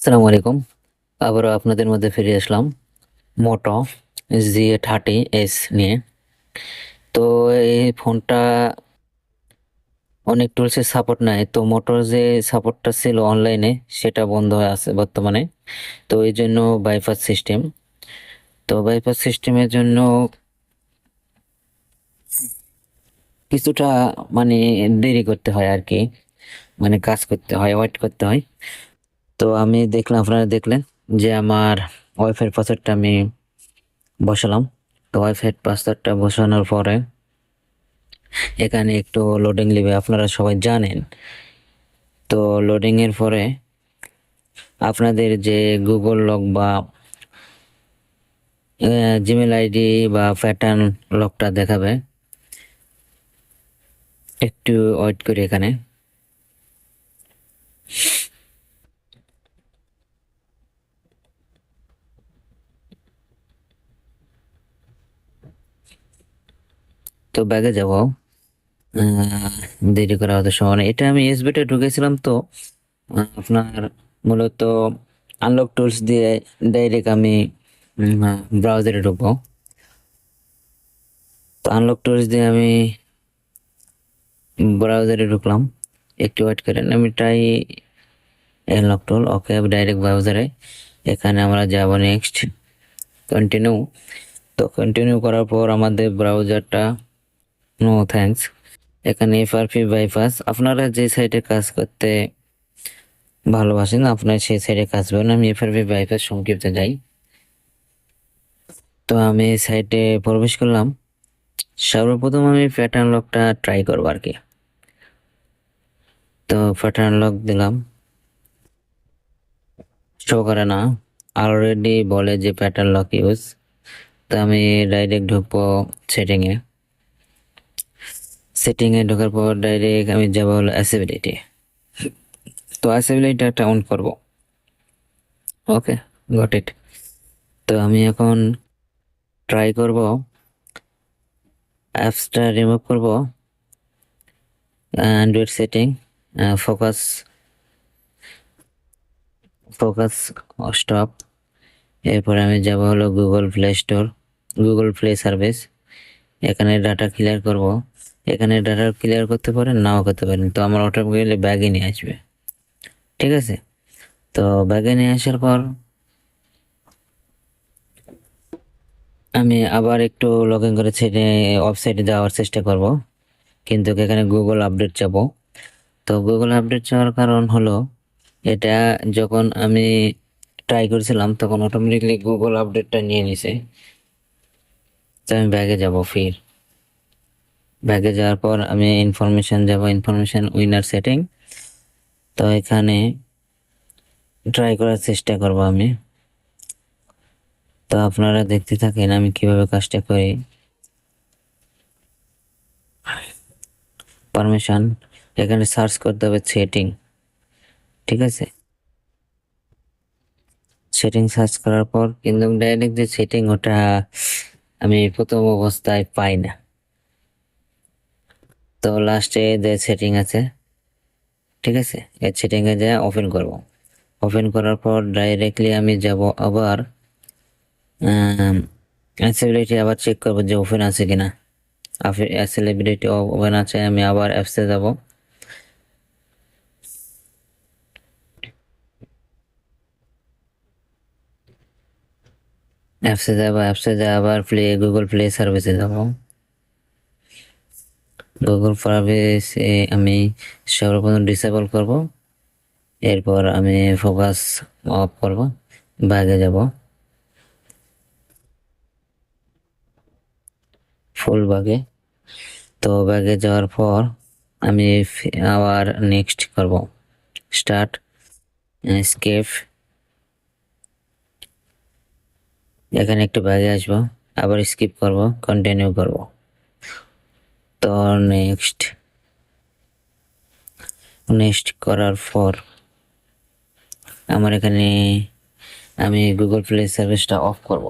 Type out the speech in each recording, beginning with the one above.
আসসালামু আলাইকুম। আবারও আপনাদের মধ্যে ফিরে আসলাম মোটো G30s নিয়ে। তো এই ফোনটা অনেক টুলসের সাপোর্ট নেয়। তো মোটোর যে সাপোর্টটা ছিল অনলাইনে সেটা বন্ধ হয়ে আছে বর্তমানে। তো এই জন্য বাইপাস সিস্টেম। তো বাইপাস সিস্টেমের জন্য কিছুটা মানে দেরি করতে হয় আর কি, মানে কাজ করতে হয়, ওয়েট করতে হয়। তো আমি দেখলাম, আপনারা দেখলেন যে আমার ওয়াইফাই পাসওয়ার্ডটা আমি বসালাম। তো ওয়াইফাই পাসওয়ার্ডটা বসানোর পরে এখানে একটু লোডিং নেবে, আপনারা সবাই জানেন। তো লোডিং এর পরে আপনাদের যে গুগল লক বা জিমেল আইডি বা প্যাটার্ন লকটা দেখাবে। একটু ওয়েট করি এখানে। তো ব্যাগে যাব। দেরি করা হতে সময় নেই। এটা আমি এসবিতে ঢুকেছিলাম। তো আপনার মূলত আনলক টুলস দিয়ে ডাইরেক্ট আমি ব্রাউজারে ঢুকবো। তো আনলক টুলস দিয়ে আমি ব্রাউজারে ঢুকলাম। একটু ওয়েট করেন, আমি ট্রাই আনলক টুল। ওকে, ডাইরেক্ট ব্রাউজারে এখানে আমরা যাব। Next continue. তো কন্টিনিউ করার পর আমাদের ব্রাউজারটা নো থ্যাঙ্কস। এখানে এফআরপি বাইপাস, আপনারা যে সাইটে কাজ করতে ভালোবাসেন আপনার সেই সাইটে কাজ করবেন। আমি এফআরপি বাইপাস সংক্ষিপ্ত যাই। তো আমি সাইটে প্রবেশ করলাম। সর্বপ্রথম আমি প্যাটার্ন লকটা ট্রাই করবো আর কি। তো প্যাটার্ন লক দিলাম, শো করে না, অলরেডি বলে যে প্যাটার্ন লক ইউজ। তো আমি ডাইরেক্ট ঢুকবো সেটিংয়ে। সেটিংয়ে ঢোকার পর ডাইরেক্ট আমি যাবো হলো অ্যাসেবিলিটি। তো অ্যাসেবিলিটিটা অন করব। ওকে, গট ইট। তো আমি এখন ট্রাই করব অ্যাপসটা রিমুভ করব। Android setting, focus focus stop. এরপরে আমি যাব হলো Google play store, Google play service. এখানে ডাটা ক্লিয়ার করব। এখানে ডাটা ক্লিয়ার করতে পারেন, নাও করতে পারেন। তো আমার অটোমেটিক্যালি ব্যাগে নিয়ে আসবে। ঠিক আছে। তো ব্যাগে নিয়ে আসার পর আমি আবার একটু লগ ইন করে সেটে ওয়েবসাইটে যাওয়ার চেষ্টা করব, কিন্তু এখানে গুগল আপডেট যাব। তো গুগল আপডেট যাওয়ার কারণ হলো, এটা যখন আমি ট্রাই করেছিলাম তখন অটোমেটিকলি গুগল আপডেটটা নিয়ে নিছে। তো আমি ব্যাগে যাব। ফির ব্যাগে যাওয়ার পর আমি ইনফরমেশন যাব, ইনফরমেশন উইনার সেটিং। তো এখানে ট্রাই করার চেষ্টা করব আমি। তো আপনারা দেখতে থাকেন আমি কিভাবে কাজটা করি। পারমিশন, এখানে সার্চ করতে হবে সেটিং। ঠিক আছে। সেটিং সার্চ করার পর কিন্তু ডাইরেক্ট যে সেটিং ওটা আমি প্রথম অবস্থায় পাই না। তো লাস্টে যে সেটিং আছে, ঠিক আছে, এই সেটিংয়ে যা ওপেন করব। ওপেন করার পর ডাইরেক্টলি আমি যাব আবার অ্যাক্সেসিবিলিটি, আবার চেক করব যে ওপেন আছে কিনা। অ্যাক্সেসিবিলিটি ওপেন আছে, আমি আবার অ্যাপসে যাব। অ্যাপসে যাব আবার গুগল প্লে সার্ভিসে যাব। গুগল সার্ভিসে আমি সর্বপ্রথম ডিসেবল করব। এরপর আমি ফোকাস অফ করব, ব্যাগে যাব, ফুল ব্যাগে। তো ব্যাগে যাওয়ার পর আমি আবার নেক্সট করব, স্টার্ট, স্কেপ। এখানে একটু ব্যাগে আসবো, আবার স্কিপ করব, কন্টিনিউ করব। তো নেক্সট নেক্সট করার পর আমার এখানে আমি গুগল প্লে সার্ভিসটা অফ করব।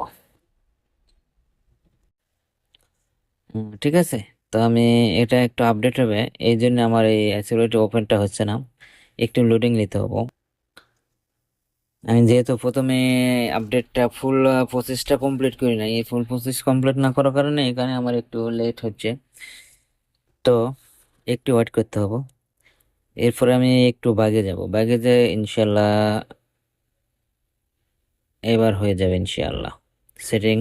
ঠিক আছে। তো আমি এটা একটু আপডেট হবে, এই জন্য আমার এই অ্যাক্সেসিবিলিটি ওপেনটা হচ্ছে না। একটু লোডিং নিতে হবো। আমি যেহেতু প্রথমে আপডেটটা ফুল প্রসেসটা কমপ্লিট করি নাই, এই ফুল প্রসেস কমপ্লিট না করার কারণে এখানে আমার একটু লেট হচ্ছে। তো একটু ওয়েট করতে হবে। এরপরে আমি একটু বাগে যাব, বাগে যে ইনশাল্লাহ এবার হয়ে যাবে ইনশাল্লাহ। সেটিং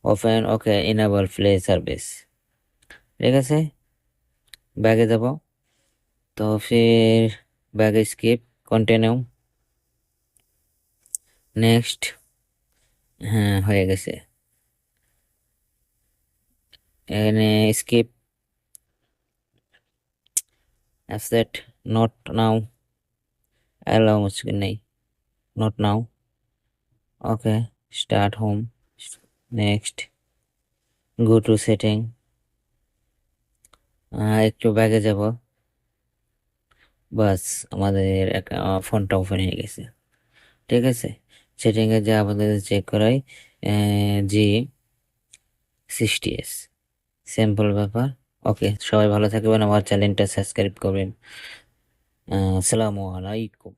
ওপেন, ওকে, ইনেবল প্লে সার্ভিস, ঠিক আছে। ব্যাগে যাব, তো ফির ব্যাগে স্কিপ, কন্টিনিউ, নেক্সট। হ্যাঁ, হয়ে গেছে। এখানে স্কিপ, অ্যাপসেট, নট নাও, অ্যালাউ মুশকিল নেই, not now, okay, start home, next, go to setting. একটু ব্যাগে যাব, বাস আমাদের ফোনটা ওপেন হয়ে গেছে, ঠিক আছে। সেটিংয়ে যে আমাদের চেক করাই জি 60s, সিম্পল ব্যাপার। ওকে, সবাই ভালো থাকবেন, আমার চ্যানেলটা সাবস্ক্রাইব করবেন। আসসালামু আলাইকুম।